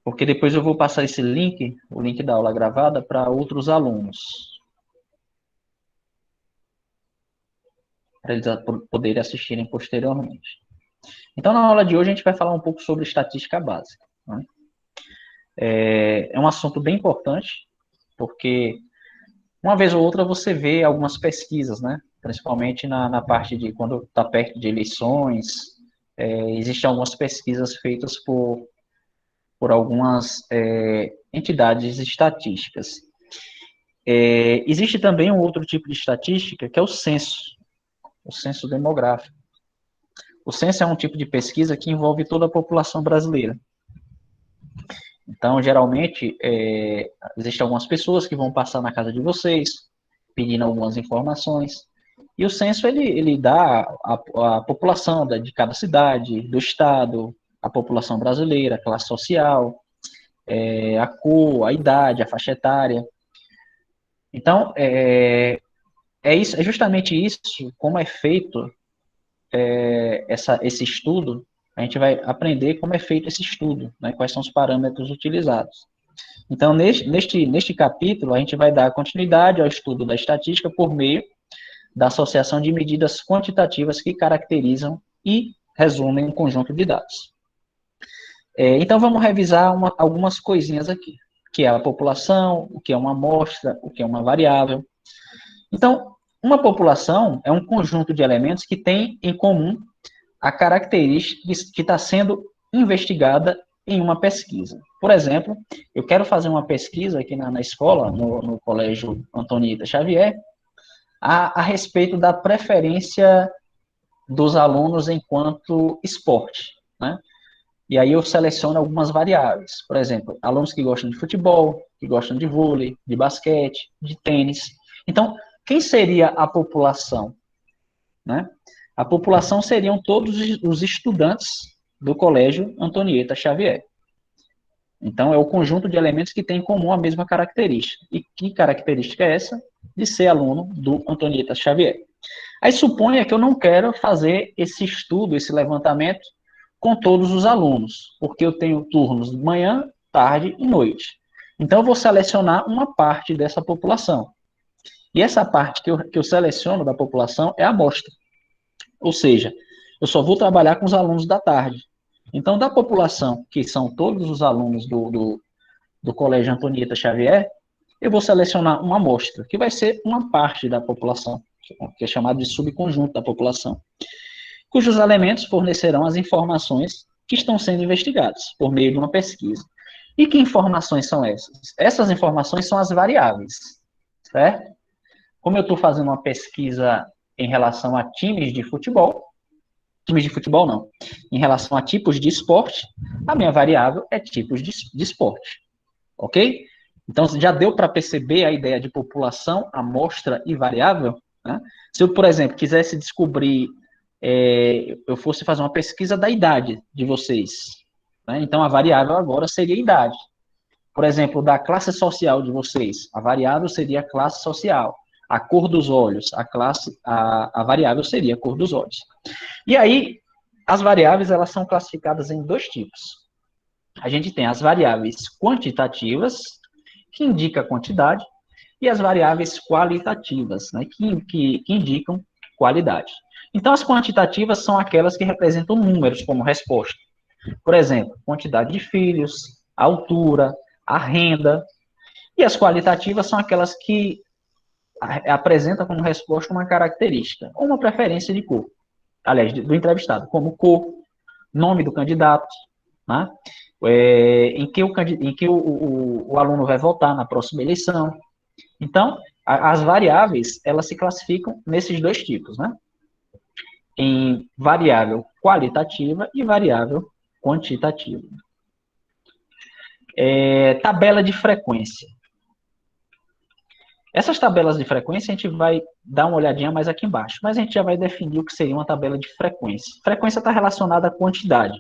porque depois eu vou passar esse link, o link da aula gravada, para outros alunos, para eles poderem assistirem posteriormente. Então, na aula de hoje, a gente vai falar um pouco sobre estatística básica. Né? É um assunto bem importante, porque uma vez ou outra você vê algumas pesquisas, né? Principalmente na parte de quando está perto de eleições, existem algumas pesquisas feitas por algumas entidades estatísticas. Existe também um outro tipo de estatística, que é o censo demográfico. O censo é um tipo de pesquisa que envolve toda a população brasileira. Então, geralmente, existem algumas pessoas que vão passar na casa de vocês, pedindo algumas informações. E o censo, ele dá a população de cada cidade, do estado, a população brasileira, a classe social, a cor, a idade, a faixa etária. Então, é justamente isso, como é feito esse estudo, a gente vai aprender como é feito esse estudo, né, quais são os parâmetros utilizados. Então, neste capítulo, a gente vai dar continuidade ao estudo da estatística por meio da associação de medidas quantitativas que caracterizam e resumem um conjunto de dados. Então, vamos revisar algumas coisinhas aqui, que é a população, o que é uma amostra, o que é uma variável. Então, uma população é um conjunto de elementos que tem em comum a característica que está sendo investigada em uma pesquisa. Por exemplo, eu quero fazer uma pesquisa aqui na escola, no Colégio Antonita Xavier, a respeito da preferência dos alunos enquanto esporte, né? E aí eu seleciono algumas variáveis. Por exemplo, alunos que gostam de futebol, que gostam de vôlei, de basquete, de tênis. Então, quem seria a população? Né? A população seriam todos os estudantes do Colégio Antonieta Xavier. Então, é o conjunto de elementos que tem em comum a mesma característica. E que característica é essa? De ser aluno do Antonieta Xavier. Aí suponha que eu não quero fazer esse estudo, esse levantamento com todos os alunos, porque eu tenho turnos de manhã, tarde e noite. Então, eu vou selecionar uma parte dessa população. E essa parte que eu seleciono da população é a amostra. Ou seja, eu só vou trabalhar com os alunos da tarde. Então, da população, que são todos os alunos do Colégio Antonieta Xavier, eu vou selecionar uma amostra, que vai ser uma parte da população, que é chamado de subconjunto da população, cujos elementos fornecerão as informações que estão sendo investigadas por meio de uma pesquisa. E que informações são essas? Essas informações são as variáveis, certo? Como eu estou fazendo uma pesquisa em relação a times de futebol não, em relação a tipos de esporte, a minha variável é tipos de esporte, ok? Então, já deu para perceber a ideia de população, amostra e variável? Né? Se eu, por exemplo, quisesse descobrir, eu fosse fazer uma pesquisa da idade de vocês, né? Então a variável agora seria a idade. Por exemplo, da classe social de vocês, a variável seria a classe social. A cor dos olhos, a variável seria a cor dos olhos. E aí, as variáveis, elas são classificadas em dois tipos. A gente tem as variáveis quantitativas, que indica a quantidade, e as variáveis qualitativas, né, que indicam qualidade. Então, as quantitativas são aquelas que representam números como resposta. Por exemplo, quantidade de filhos, a altura, a renda. E as qualitativas são aquelas que apresentam como resposta uma característica, ou uma preferência de cor, aliás, do entrevistado, como cor, nome do candidato, né? Em que o aluno vai votar na próxima eleição. Então, as variáveis, elas se classificam nesses dois tipos, né? Em variável qualitativa e variável quantitativa. Tabela de frequência. Essas tabelas de frequência a gente vai dar uma olhadinha mais aqui embaixo, mas a gente já vai definir o que seria uma tabela de frequência. Frequência está relacionada à quantidade.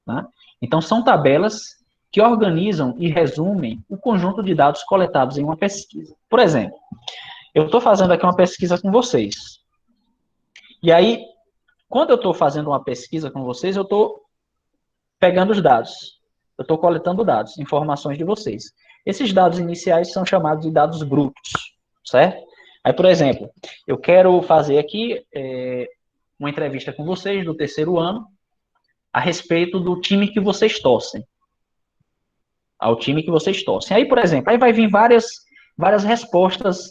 Né? Então, são tabelas que organizam e resumem o conjunto de dados coletados em uma pesquisa. Por exemplo, eu estou fazendo aqui uma pesquisa com vocês. E aí, quando eu estou fazendo uma pesquisa com vocês, eu estou pegando os dados. Eu estou coletando dados, informações de vocês. Esses dados iniciais são chamados de dados brutos, certo? Aí, por exemplo, eu quero fazer aqui uma entrevista com vocês do terceiro ano a respeito do time que vocês torcem. Ao time que vocês torcem. Aí, por exemplo, aí vai vir várias respostas,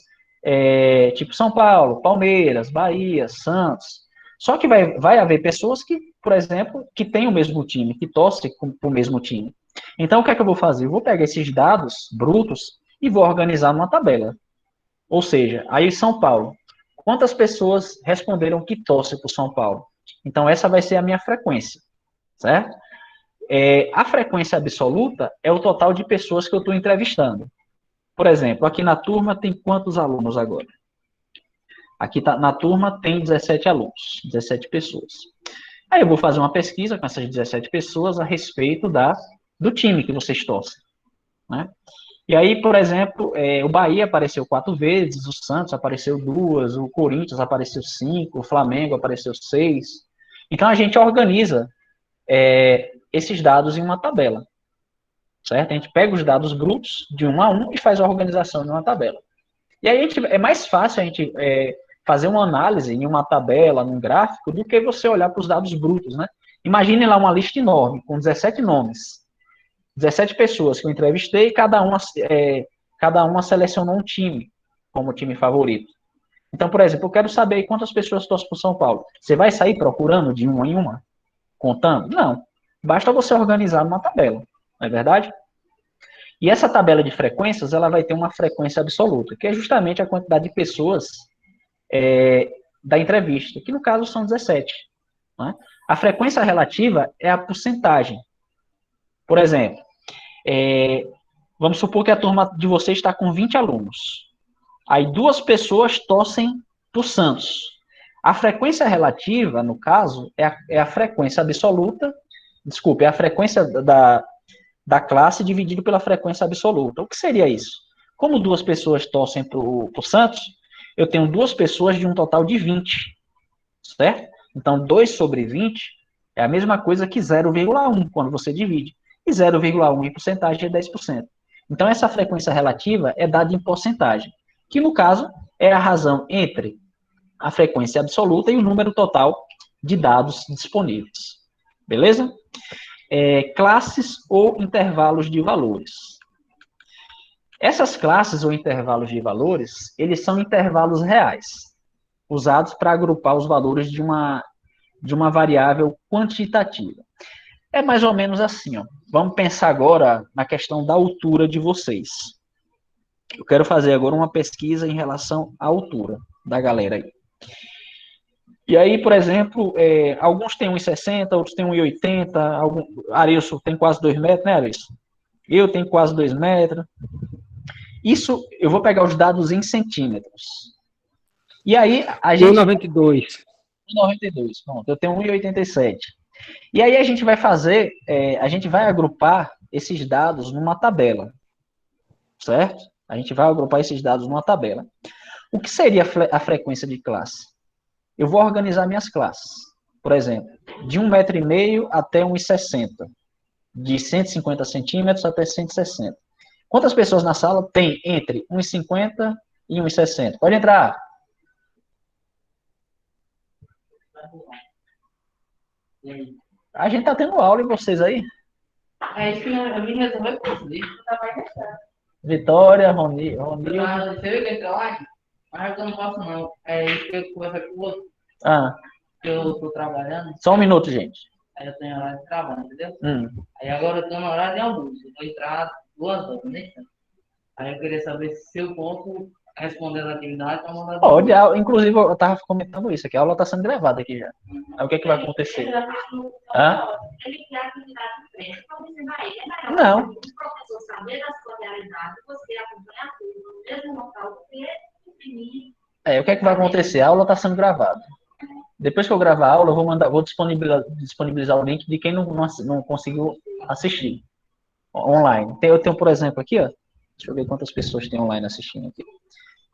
tipo São Paulo, Palmeiras, Bahia, Santos. Só que vai haver pessoas que, por exemplo, que têm o mesmo time, que torcem para o mesmo time. Então, o que é que eu vou fazer? Eu vou pegar esses dados brutos e vou organizar numa tabela. Ou seja, aí São Paulo. Quantas pessoas responderam que torcem para o São Paulo? Então, essa vai ser a minha frequência, certo? A frequência absoluta é o total de pessoas que eu estou entrevistando. Por exemplo, aqui na turma tem quantos alunos agora? Aqui na turma tem 17 alunos, 17 pessoas. Aí eu vou fazer uma pesquisa com essas 17 pessoas a respeito do time que vocês torcem, né? E aí, por exemplo, o Bahia apareceu 4 vezes, o Santos apareceu 2, o Corinthians apareceu 5, o Flamengo apareceu 6. Então, a gente organiza esses dados em uma tabela, certo? A gente pega os dados brutos de um a um e faz a organização em uma tabela. E aí é mais fácil a gente fazer uma análise em uma tabela, num gráfico, do que você olhar para os dados brutos, né? Imagine lá uma lista enorme, com 17 nomes, 17 pessoas que eu entrevistei, e cada uma selecionou um time como time favorito. Então, por exemplo, eu quero saber quantas pessoas torcem para o São Paulo. Você vai sair procurando de uma em uma? Contando? Não. Basta você organizar numa tabela, não é verdade? E essa tabela de frequências, ela vai ter uma frequência absoluta, que é justamente a quantidade de pessoas da entrevista, que no caso são 17. Né? A frequência relativa é a porcentagem. Por exemplo, vamos supor que a turma de vocês está com 20 alunos. Aí 2 pessoas torcem para o Santos. A frequência relativa, no caso, é a frequência absoluta, desculpe, é a frequência da classe dividido pela frequência absoluta. O que seria isso? Como 2 pessoas torcem para o Santos, eu tenho 2 pessoas de um total de 20, certo? Então, 2 sobre 20 é a mesma coisa que 0,1 quando você divide. E 0,1 em porcentagem é 10%. Então, essa frequência relativa é dada em porcentagem, que no caso é a razão entre a frequência absoluta e o número total de dados disponíveis. Beleza? Classes ou intervalos de valores. Essas classes ou intervalos de valores, eles são intervalos reais, usados para agrupar os valores de uma variável quantitativa. É mais ou menos assim, ó. Vamos pensar agora na questão da altura de vocês. Eu quero fazer agora uma pesquisa em relação à altura da galera aí. E aí, por exemplo, alguns têm 1,60, outros têm 1,80, Arilson tem quase 2 metros, né, Arilson? Eu tenho quase 2 metros. Isso, eu vou pegar os dados em centímetros. E aí, a gente... 1,92. 1,92, pronto. Eu tenho 1,87. E aí a gente vai fazer, a gente vai agrupar esses dados numa tabela, certo? A gente vai agrupar esses dados numa tabela. O que seria a frequência de classe? Eu vou organizar minhas classes. Por exemplo, de 1,5 m até 1,60. De 150 centímetros até 160. Quantas pessoas na sala tem entre 1,50 e 1,60? Pode entrar. A gente tá tendo aula e vocês aí? É isso que eu vim resolver com isso. Isso tá mais deixado. Vitória, Roni. Você viu que entra lá? Mas eu não posso não. É isso que eu converso com o outro. Que eu tô trabalhando. Só um minuto, gente. Aí eu tenho horário de trabalho, entendeu? Aí agora eu tô no horário de almoço. Eu vou entrar 2 horas, né? Aí eu queria saber se eu posso responder as atividades para mandar. Pode, inclusive eu tava comentando isso aqui, a aula tá sendo gravada aqui já. Aí o que é que vai acontecer? Hã? Ele quer atividade diferente, então ensinar ele. É melhor Não. o professor saber da sua realidade, você acompanhar tudo no mesmo local, porque definir. O que é que vai acontecer? A aula tá sendo gravada. Depois que eu gravar a aula, eu vou disponibilizar o link de quem não conseguiu assistir online. Eu tenho, por exemplo, aqui, ó. Deixa eu ver quantas pessoas tem online assistindo aqui.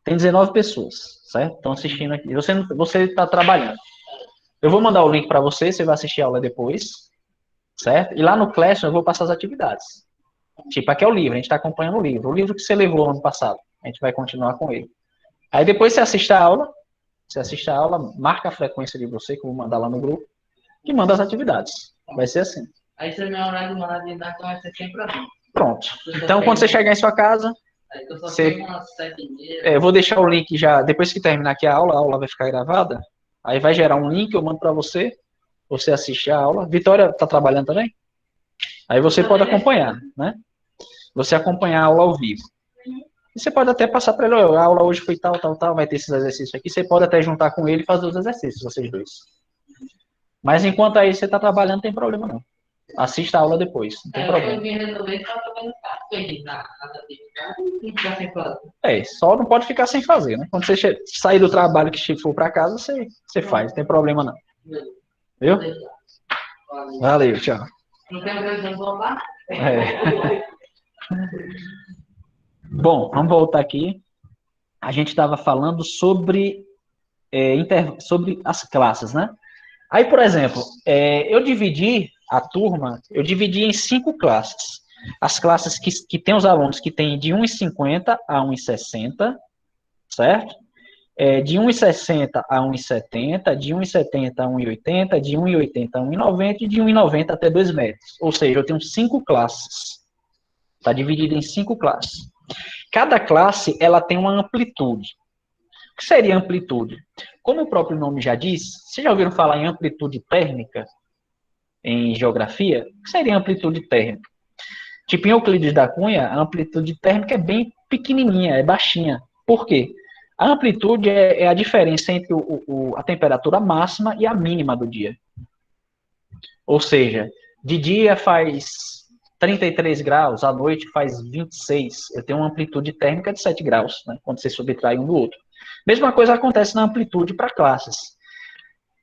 Tem 19 pessoas, certo? Estão assistindo aqui. Você está trabalhando. Eu vou mandar o link para você vai assistir a aula depois. certo? E lá no Classroom eu vou passar as atividades. Tipo, aqui é o livro, a gente está acompanhando o livro. O livro que você levou ano passado, a gente vai continuar com ele. Aí depois você assiste a aula, marca a frequência de você, que eu vou mandar lá no grupo, e manda as atividades. Vai ser assim. Aí você meu horário de mandar atividade, então vai ser sempre assim. Pronto. Então, quando você chegar em sua casa, você... eu vou deixar o link já, depois que terminar aqui a aula vai ficar gravada, aí vai gerar um link, eu mando para você, você assiste a aula. Vitória está trabalhando também? Aí você pode acompanhar, né? Você acompanhar a aula ao vivo. E você pode até passar para ele, a aula hoje foi tal, vai ter esses exercícios aqui, você pode até juntar com ele e fazer os exercícios, vocês dois. Mas enquanto aí você está trabalhando, não tem problema não. Assista a aula depois, não tem problema. Eu vim resolver que estava trabalhando na atividade e ficar sem fazer. Só não pode ficar sem fazer, né? Quando você sair do trabalho que for para casa, você faz, não tem problema não. Viu? Valeu, tchau. Não tem previsão de voltar? Bom, vamos voltar aqui. A gente estava falando sobre as classes, né? Aí, por exemplo, eu dividi a turma, em 5 classes. As classes que tem os alunos que tem de 1,50 a 1,60, certo? De 1,60 a 1,70, de 1,70 a 1,80, de 1,80 a 1,90 e de 1,90 até 2 metros. Ou seja, eu tenho 5 classes. Está dividido em 5 classes. Cada classe, ela tem uma amplitude. O que seria amplitude? Como o próprio nome já diz, vocês já ouviram falar em amplitude térmica em geografia? O que seria amplitude térmica? Tipo, em Euclides da Cunha, a amplitude térmica é bem pequenininha, é baixinha. Por quê? A amplitude é a diferença entre a temperatura máxima e a mínima do dia. Ou seja, de dia faz 33 graus, à noite faz 26. Eu tenho uma amplitude térmica de 7 graus, né, quando você subtrai um do outro. Mesma coisa acontece na amplitude para classes.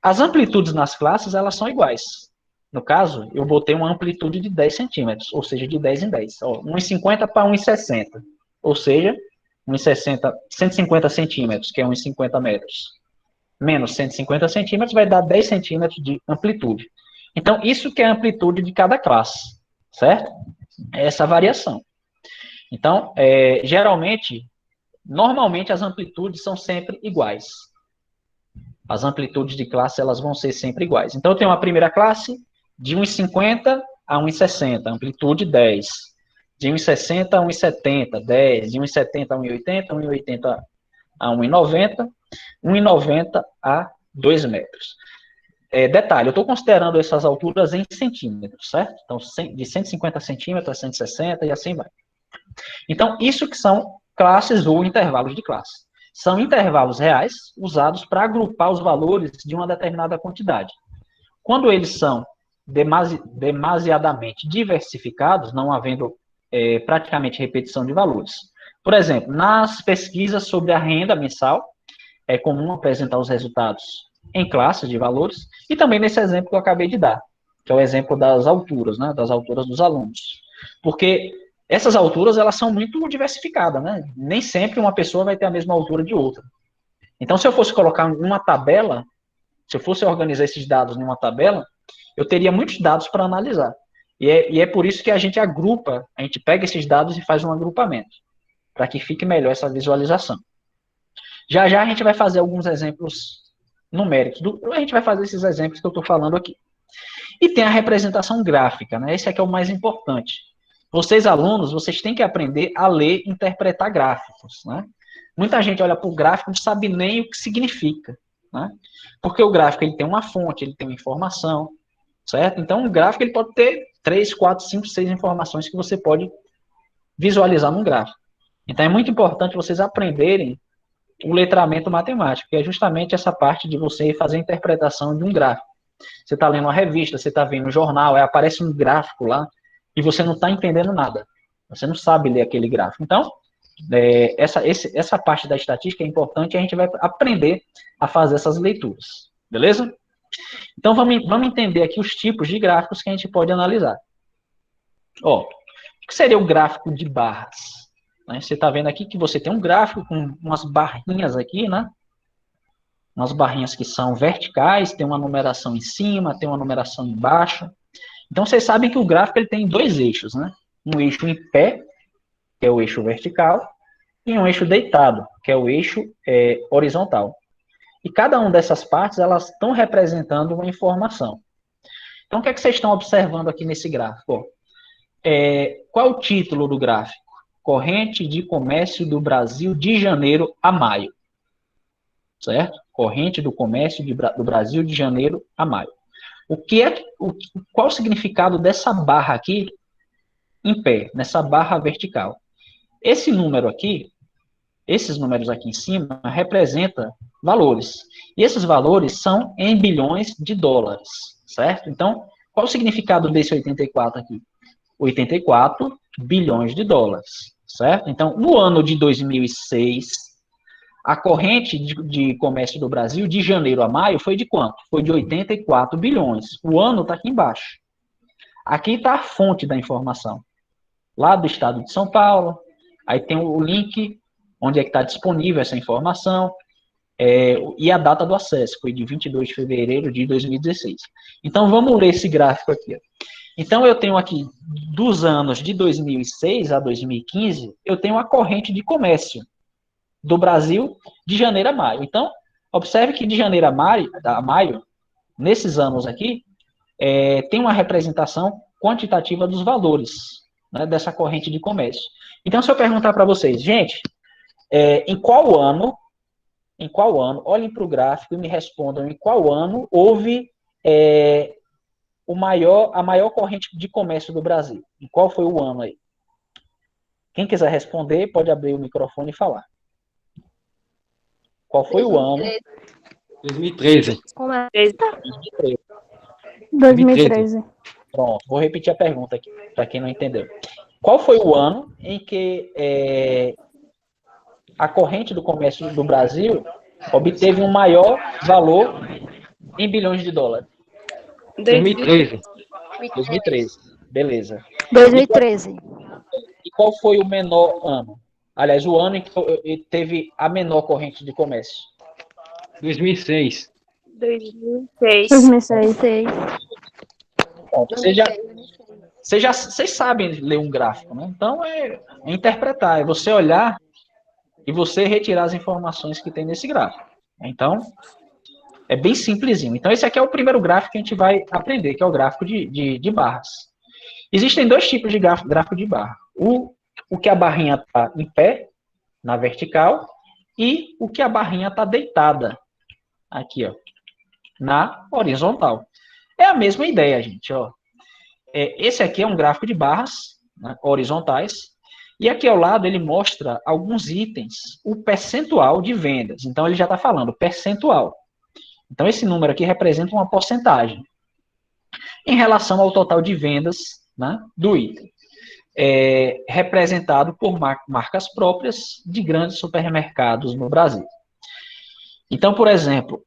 As amplitudes nas classes, elas são iguais. No caso, eu botei uma amplitude de 10 centímetros, ou seja, de 10 em 10. 1,50 para 1,60, ou seja, 1,60, 150 centímetros, que é 1,50 metros, menos 150 centímetros vai dar 10 centímetros de amplitude. Então, isso que é a amplitude de cada classe, certo? É essa variação. Então, normalmente as amplitudes são sempre iguais. As amplitudes de classe, elas vão ser sempre iguais. Então, eu tenho uma primeira classe de 1,50 a 1,60, amplitude 10. De 1,60 a 1,70, 10. De 1,70 a 1,80, 1,80 a 1,90, 1,90 a 2 metros. Detalhe, eu estou considerando essas alturas em centímetros, certo? Então, de 150 centímetros a 160 e assim vai. Então, isso que são classes ou intervalos de classe. São intervalos reais usados para agrupar os valores de uma determinada quantidade. Quando eles são demasiadamente diversificados, não havendo praticamente repetição de valores. Por exemplo, nas pesquisas sobre a renda mensal, é comum apresentar os resultados em classes de valores, e também nesse exemplo que eu acabei de dar, que é o exemplo das alturas, né, das alturas dos alunos. Porque essas alturas, elas são muito diversificadas, né? Nem sempre uma pessoa vai ter a mesma altura de outra. Então, se eu fosse colocar uma tabela, se eu fosse organizar esses dados numa tabela, eu teria muitos dados para analisar. E é por isso que a gente agrupa, a gente pega esses dados e faz um agrupamento, para que fique melhor essa visualização. Já já a gente vai fazer alguns exemplos numéricos. A gente vai fazer esses exemplos que eu estou falando aqui. E tem a representação gráfica, né? Esse aqui é o mais importante. Vocês, alunos, vocês têm que aprender a ler e interpretar gráficos, né? Muita gente olha para o gráfico e não sabe nem o que significa, né? Porque o gráfico ele tem uma fonte, ele tem uma informação, certo? Então, o gráfico ele pode ter 3, 4, 5, 6 informações que você pode visualizar num gráfico. Então, é muito importante vocês aprenderem o letramento matemático, que é justamente essa parte de você fazer a interpretação de um gráfico. Você está lendo uma revista, você está vendo um jornal, aí aparece um gráfico lá, e você não está entendendo nada. Você não sabe ler aquele gráfico. Então, essa parte da estatística é importante e a gente vai aprender a fazer essas leituras. Beleza? Então, vamos entender aqui os tipos de gráficos que a gente pode analisar. O que seria o gráfico de barras? Você está vendo aqui que você tem um gráfico com umas barrinhas aqui, né? Umas barrinhas que são verticais, tem uma numeração em cima, tem uma numeração embaixo. Então, vocês sabem que o gráfico ele tem dois eixos, né? Um eixo em pé, que é o eixo vertical, e um eixo deitado, que é o eixo horizontal. E cada uma dessas partes, elas estão representando uma informação. Então, o que é que vocês estão observando aqui nesse gráfico? Qual é o título do gráfico? Corrente de comércio do Brasil de janeiro a maio. Certo? Corrente do comércio do Brasil de janeiro a maio. Qual o significado dessa barra aqui em pé, nessa barra vertical? Esse número aqui, esses números aqui em cima, representam valores. E esses valores são em bilhões de dólares, certo? Então, qual o significado desse 84 aqui? 84 bilhões de dólares, certo? Então, no ano de 2006, a corrente de comércio do Brasil, de janeiro a maio, foi de quanto? Foi de 84 bilhões. O ano está aqui embaixo. Aqui está a fonte da informação. Lá do estado de São Paulo. Aí tem o link, onde é que está disponível essa informação. E a data do acesso, foi de 22 de fevereiro de 2016. Então, vamos ler esse gráfico aqui. Então, eu tenho aqui, dos anos de 2006 a 2015, eu tenho a corrente de comércio do Brasil de janeiro a maio. Então, observe que de janeiro a maio nesses anos aqui, tem uma representação quantitativa dos valores, né, dessa corrente de comércio. Então, se eu perguntar para vocês, gente, em qual ano, olhem para o gráfico e me respondam em qual ano houve a maior corrente de comércio do Brasil. E qual foi o ano aí? Quem quiser responder, pode abrir o microfone e falar. Qual foi o ano? 2013. 2013. Pronto, vou repetir a pergunta aqui, para quem não entendeu. Qual foi o ano em que a corrente do comércio do Brasil obteve um maior valor em bilhões de dólares? 2013. 2013, beleza. 2013. E qual foi o menor ano? Aliás, o ano em que teve a menor corrente de comércio? 2006. 2006. Bom, vocês sabem ler um gráfico, né? Então, é interpretar, é você olhar e você retirar as informações que tem nesse gráfico. Então, é bem simplesinho. Então, esse aqui é o primeiro gráfico que a gente vai aprender, que é o gráfico de barras. Existem dois tipos de gráfico de barra. O que a barrinha está em pé, na vertical, e o que a barrinha está deitada, aqui, ó, na horizontal. É a mesma ideia, gente, ó. Esse aqui é um gráfico de barras, né, horizontais, e aqui ao lado ele mostra alguns itens, o percentual de vendas. Então, ele já está falando percentual. Então, esse número aqui representa uma porcentagem em relação ao total de vendas, né, do item. Representado por marcas próprias de grandes supermercados no Brasil. Então, por exemplo,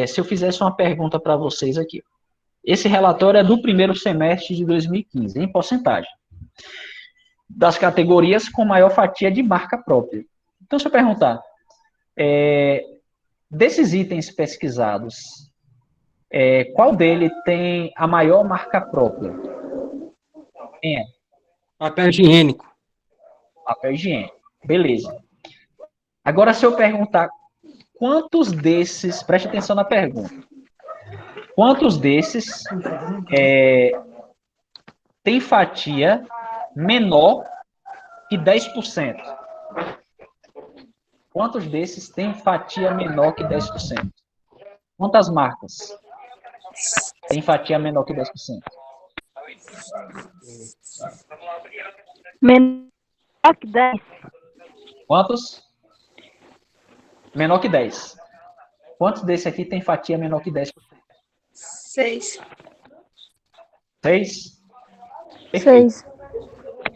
se eu fizesse uma pergunta para vocês aqui, esse relatório é do primeiro semestre de 2015, em porcentagem, das categorias com maior fatia de marca própria. Então, se eu perguntar, desses itens pesquisados, qual dele tem a maior marca própria? Quem é? Papel higiênico. Papel higiênico. Beleza. Agora, se eu perguntar quantos desses, preste atenção na pergunta, quantos desses tem fatia menor que 10%? Quantos desses tem fatia menor que 10%? Quantas marcas tem fatia menor que 10%? Menor que 10. Quantos? Menor que 10. Quantos desse aqui tem fatia menor que 10%? 6. 6? 6.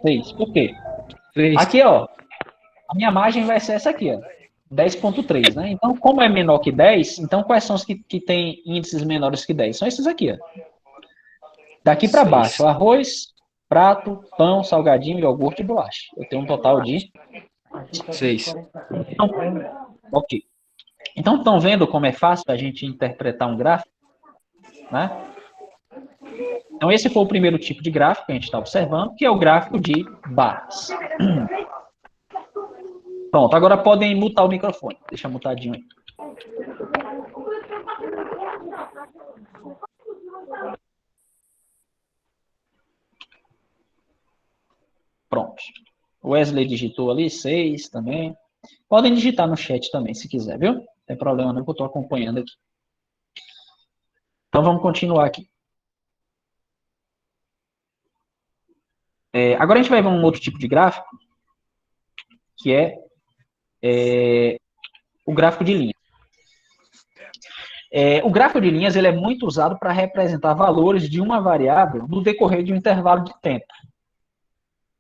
6. Por quê? 3. Aqui, ó, a minha margem vai ser essa aqui, ó, 10,3, né? Então, como é menor que 10, então quais são os que têm índices menores que 10? São esses aqui, ó. Daqui para baixo, arroz, prato, pão, salgadinho, iogurte e bolacha. Eu tenho um total de 6. Então, ok. Então, estão vendo como é fácil a gente interpretar um gráfico? Né? Então, esse foi o primeiro tipo de gráfico que a gente está observando, que é o gráfico de barras. Pronto, agora podem mutar o microfone. Deixa mutadinho aí. Pronto. O Wesley digitou ali, 6 também. Podem digitar no chat também, se quiser, viu? Não tem problema não, que eu estou acompanhando aqui. Então, vamos continuar aqui. Agora a gente vai ver um outro tipo de gráfico, que é o gráfico de linhas. O gráfico de linhas ele é muito usado para representar valores de uma variável no decorrer de um intervalo de tempo.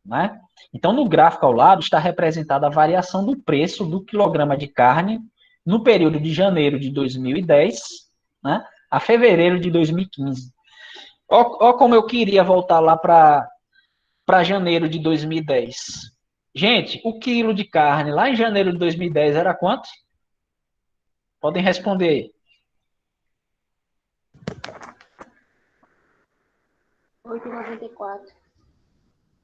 Né? Então, no gráfico ao lado está representada a variação do preço do quilograma de carne no período de janeiro de 2010, né, a fevereiro de 2015. Ó como eu queria voltar lá para janeiro de 2010. Gente, o quilo de carne lá em janeiro de 2010 era quanto? Podem responder aí. 8,94.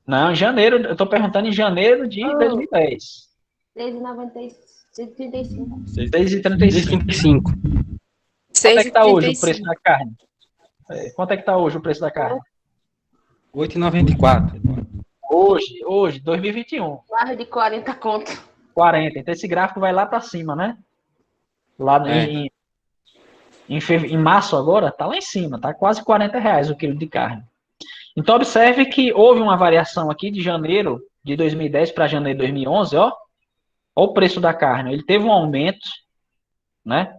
Não, em janeiro, eu estou perguntando em janeiro de 2010. 6,35. 6,35. Quanto é que está hoje o preço da carne? Quanto é que está hoje o preço da carne? 8,94. Hoje, 2021. Mais de 40 conto. 40. Então esse gráfico vai lá para cima, né? Lá em março agora, tá lá em cima, tá quase R$40 o quilo de carne. Então observe que houve uma variação aqui de janeiro de 2010 para janeiro de 2011, ó. Ó o preço da carne, ele teve um aumento, né?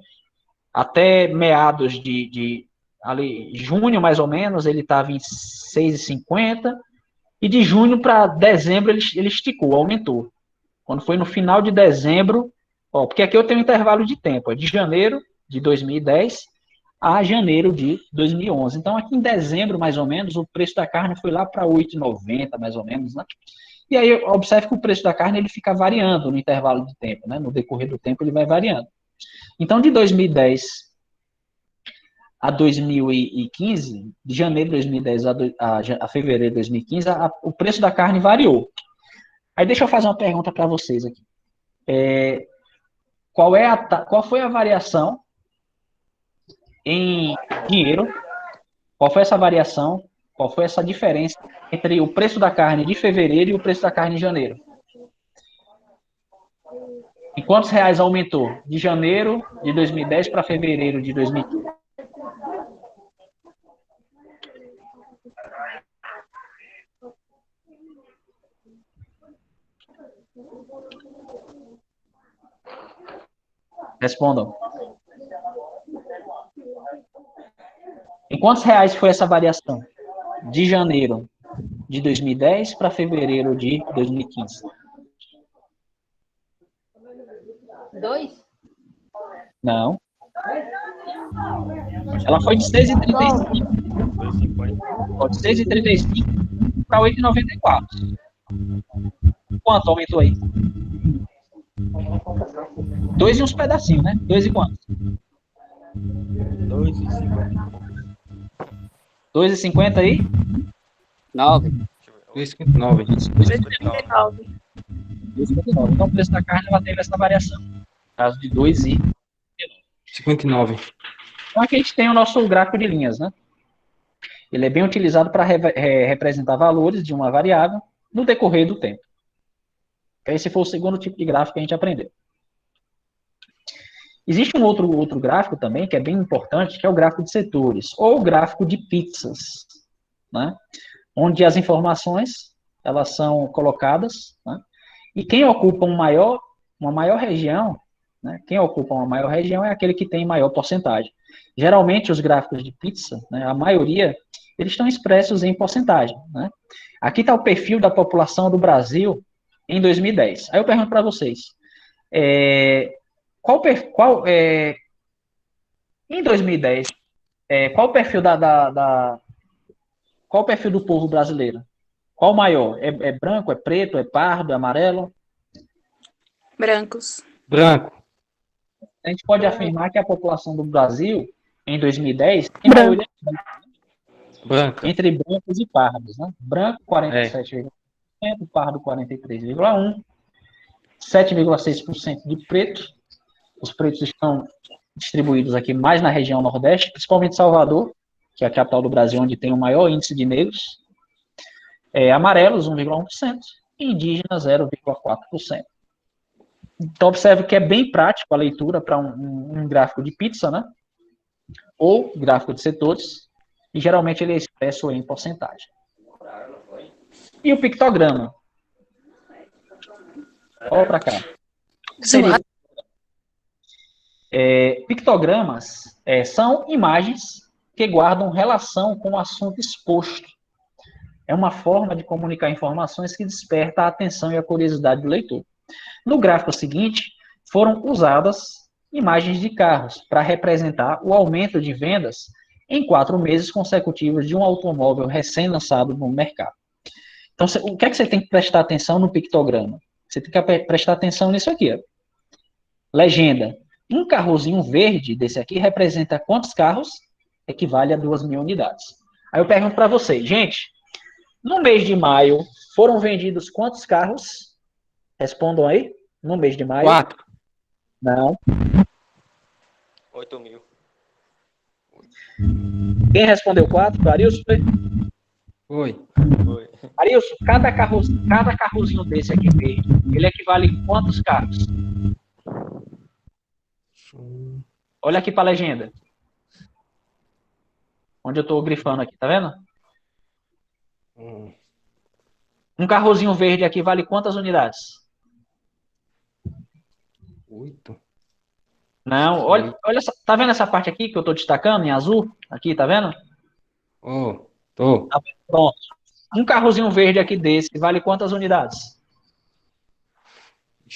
Até meados de ali, junho, mais ou menos, ele estava em 6,50, e de junho para dezembro ele esticou, aumentou. Quando foi no final de dezembro, ó, porque aqui eu tenho um intervalo de tempo, de janeiro de 2010 a janeiro de 2011. Então, aqui em dezembro, mais ou menos, o preço da carne foi lá para 8,90, mais ou menos, né? E aí, observe que o preço da carne ele fica variando no intervalo de tempo, né? No decorrer do tempo, ele vai variando. Então, de 2010 a 2015, de janeiro de 2010 a fevereiro de 2015, o preço da carne variou. Aí, deixa eu fazer uma pergunta para vocês aqui. Qual foi a variação em dinheiro? Qual foi essa variação? Qual foi essa diferença entre o preço da carne de fevereiro e o preço da carne de janeiro? Em quantos reais aumentou de janeiro de 2010 para fevereiro de 2015? Respondam. Em quantos reais foi essa variação? De janeiro de 2010 para fevereiro de 2015. 2? Não. Ela foi de 6,35. De 6,35 para 8,94. Quanto aumentou aí? 2 e uns pedacinhos, né? 2 e quanto? 2,50 aí? 9. 2,59. 2,39. Então o preço da carne ela teve essa variação. No caso de 59. Então aqui a gente tem o nosso gráfico de linhas, né? Ele é bem utilizado para representar valores de uma variável no decorrer do tempo. Esse foi o segundo tipo de gráfico que a gente aprendeu. Existe um outro gráfico também, que é bem importante, que é o gráfico de setores, ou o gráfico de pizzas, né? Onde as informações elas são colocadas, né? E quem ocupa uma maior região, né? Quem ocupa uma maior região é aquele que tem maior porcentagem. Geralmente, os gráficos de pizza, né, a maioria, eles estão expressos em porcentagem, né? Aqui está o perfil da população do Brasil em 2010. Aí eu pergunto para vocês, em 2010, qual o perfil qual o perfil do povo brasileiro? Qual o maior? É branco, é preto, é pardo, é amarelo? Brancos. Branco. A gente pode afirmar que a população do Brasil, em 2010, tem maioria Branca. entre brancos e pardos, né? Branco, 47,1%, pardo, 43,1%, 7,6% de pretos. Os pretos estão distribuídos aqui mais na região Nordeste, principalmente Salvador, que é a capital do Brasil, onde tem o maior índice de negros. Amarelos, 1,1%, e indígenas, 0,4%. Então, observe que é bem prático a leitura para um gráfico de pizza, né? Ou gráfico de setores, e geralmente ele é expresso em porcentagem. E o pictograma? Olha para cá. Seria, pictogramas são imagens que guardam relação com o assunto exposto. É uma forma de comunicar informações que desperta a atenção e a curiosidade do leitor. No gráfico seguinte, foram usadas imagens de carros para representar o aumento de vendas em 4 meses consecutivos de um automóvel recém-lançado no mercado. Então, o que é que você tem que prestar atenção no pictograma? Você tem que prestar atenção nisso aqui. Ó. Legenda. Um carrozinho verde desse aqui representa quantos carros? Equivale a 2.000 unidades. Aí eu pergunto para vocês, gente, no mês de maio, foram vendidos quantos carros? Respondam aí. No mês de maio. 4. Não. 8.000. Quem respondeu 4? Arilson? Foi. Arilson, cada carrozinho desse aqui verde, ele equivale a quantos carros? Olha aqui para a legenda. Onde eu estou grifando aqui, tá vendo? Um carrozinho verde aqui vale quantas unidades? 8. Não, olha, tá vendo essa parte aqui que eu estou destacando em azul? Aqui, tá vendo? Tô. Tá, pronto. Um carrozinho verde aqui desse vale quantas unidades?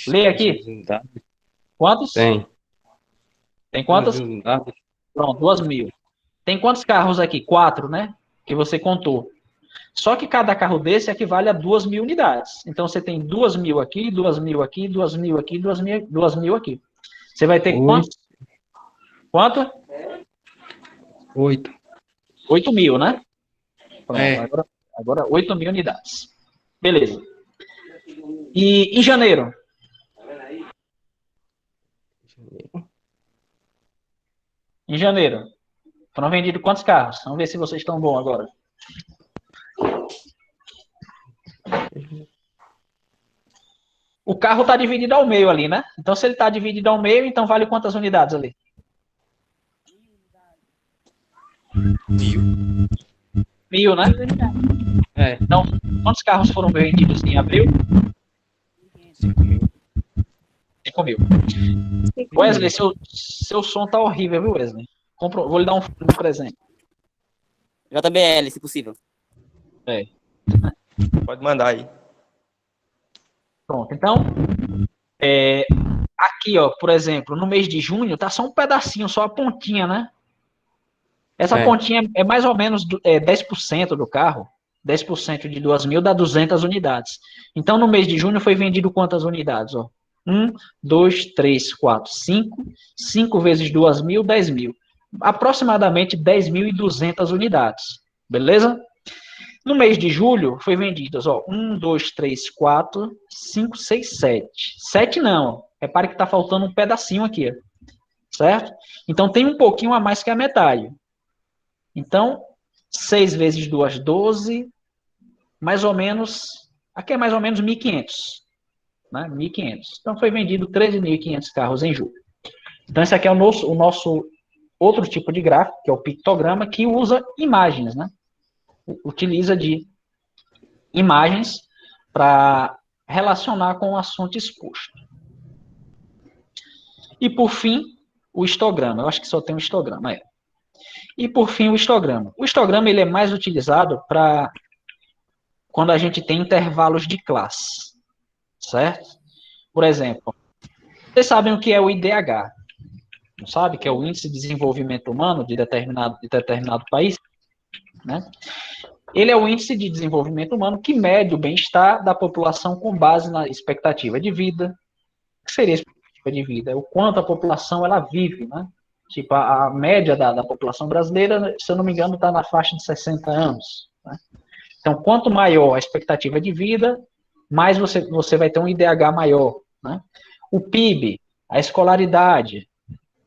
Lê aqui. Quantos? Tem quantas? Pronto, 2.000. Tem quantos carros aqui? 4, né? Que você contou. Só que cada carro desse equivale a 2.000 unidades. Então, você tem 2.000 aqui, 2.000 aqui, 2.000 aqui, 2.000 aqui. Você vai ter quantos? Quanto? 8. 8.000, né? Pronto, agora 8.000 unidades. Beleza. E em janeiro? Em janeiro. Foram vendidos quantos carros? Vamos ver se vocês estão bons agora. O carro está dividido ao meio ali, né? Então, se ele está dividido ao meio, então vale quantas unidades ali? 1.000. 1.000, né? Então, quantos carros foram vendidos em abril? 5.000. 5.000. Wesley, seu som tá horrível, viu, Wesley? Vou lhe dar um presente. JBL, se possível. Pode mandar aí. Pronto, então, aqui, ó, por exemplo, no mês de junho, tá só um pedacinho, só a pontinha, né? Essa pontinha é mais ou menos 10% do carro. 10% de 2.000 dá 200 unidades. Então, no mês de junho foi vendido quantas unidades? Ó? 1, 2, 3, 4, 5. 5 vezes 2.000, 10.000. Aproximadamente 10.200 unidades. Beleza? No mês de julho, foi vendidas, ó, 1, 2, 3, 4, 5, 6, 7. 7 não, repare que está faltando um pedacinho aqui, ó, certo? Então, tem um pouquinho a mais que a metade. Então, 6 vezes 2, 12, mais ou menos, aqui é mais ou menos 1.500, né? 1.500. Então, foi vendido 13.500 carros em julho. Então, esse aqui é o nosso outro tipo de gráfico, que é o pictograma, que usa imagens, né? Utiliza de imagens para relacionar com o assunto exposto. E, por fim, o histograma. Eu acho que só tem um histograma. E, por fim, o histograma. O histograma ele é mais utilizado para quando a gente tem intervalos de classe. Certo? Por exemplo, vocês sabem o que é o IDH? Não sabe? Que é o Índice de Desenvolvimento Humano de determinado país? Né? Ele é o índice de desenvolvimento humano que mede o bem-estar da população com base na expectativa de vida. O que seria a expectativa de vida? É o quanto a população ela vive, né? Tipo, a média da população brasileira, se eu não me engano, está na faixa de 60 anos. Né? Então, quanto maior a expectativa de vida, mais você vai ter um IDH maior. Né? O PIB, a escolaridade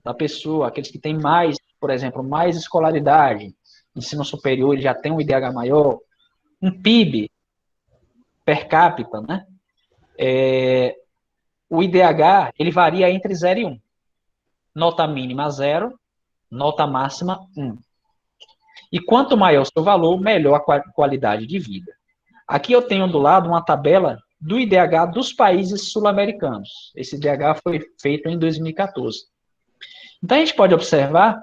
da pessoa, aqueles que têm mais, por exemplo, mais escolaridade, ensino superior, ele já tem um IDH maior. Um PIB per capita, né? O IDH, ele varia entre 0 e 1. Nota mínima 0, nota máxima 1. E quanto maior o seu valor, melhor a qualidade de vida. Aqui eu tenho do lado uma tabela do IDH dos países sul-americanos. Esse IDH foi feito em 2014. Então, a gente pode observar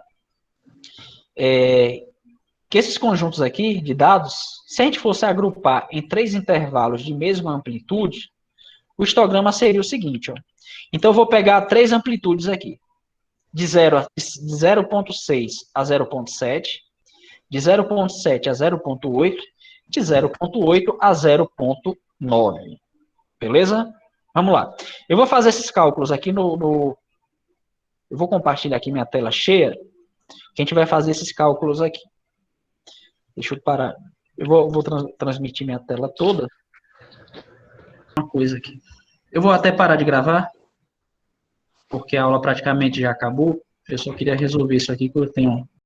que esses conjuntos aqui de dados, se a gente fosse agrupar em 3 intervalos de mesma amplitude, o histograma seria o seguinte. Ó. Então, eu vou pegar 3 amplitudes aqui. De 0,6 a 0,7, de 0,7 a 0,8, de 0,8 a 0,9. Beleza? Vamos lá. Eu vou fazer esses cálculos aqui eu vou compartilhar aqui minha tela cheia, que a gente vai fazer esses cálculos aqui. Deixa eu parar. Eu vou transmitir minha tela toda. Uma coisa aqui. Eu vou até parar de gravar, porque a aula praticamente já acabou. Eu só queria resolver isso aqui, que eu tenho